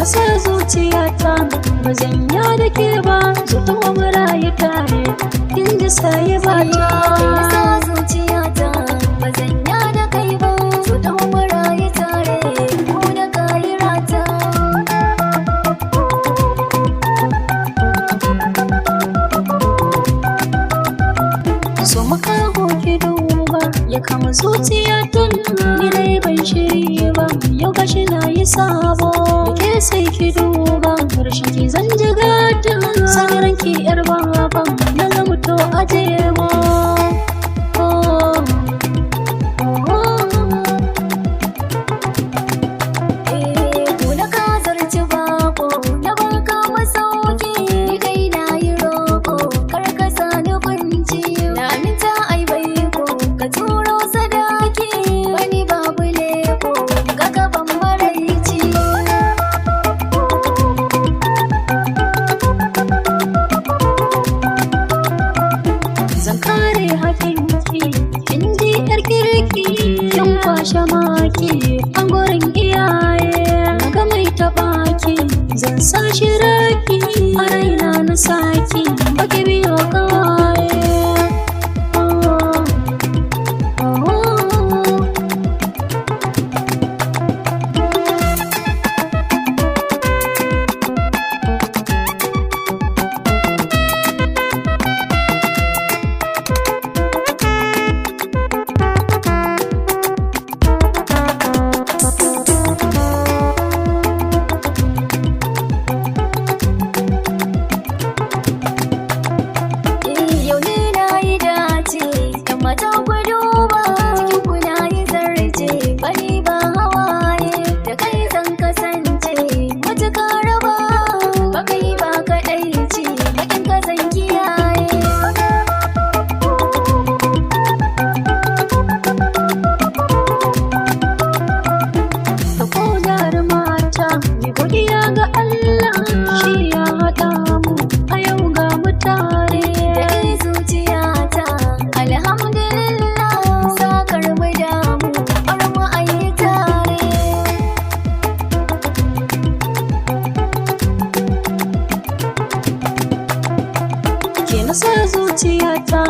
Sa zuciyata ba zan ya da ke ba, zo ta rayu tare kin ji sai ba ta. Sa zuciyata ba zan ya da kai ba, zo ta rayu tare ko da kai rata. So maka goge duba ya kama zuciyata, ni dai ban shirye ba, yau gashi na yi sabo. Ke sai ki duba rashin ki zan ji gata, sanaran ki yar baba na zama to ajewa. Kuna ka zarci bako na baka masauki, ni dai na yi roko kar ka sani kunci. Na minta ai bai ko ka turo sadaki, wani babu leko ga gaban maraici. Zan kare haƙinki kin ji yar kirki, kin kwashe maki an gurin iyaye. Naga mai taɓaki zan sa shi raki, a raina na saki baki biyo kawaye. Mata ku duba cikin ku na yi zarce, bani ba hawaye da kai zan kasance matuƙa raba, ba kai ba kaɗai ce bakin ka zan kiyaye. Ta ko mata mai godiya ga Allah, shi ya haɗa mu a yau ga mu tare. Da kai zuciyata alhamdulillah, sakar mu damu har mu ayi tare. Ke na sa zuciyata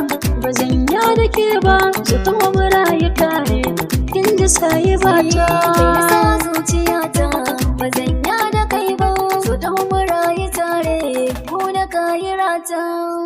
ba zan ya da ke ba, zo ta rayu tare kin ji sai ba ta. Sa zuciyata ba zan ya da kai ba, zo ta rayu tare ko na kayi rata.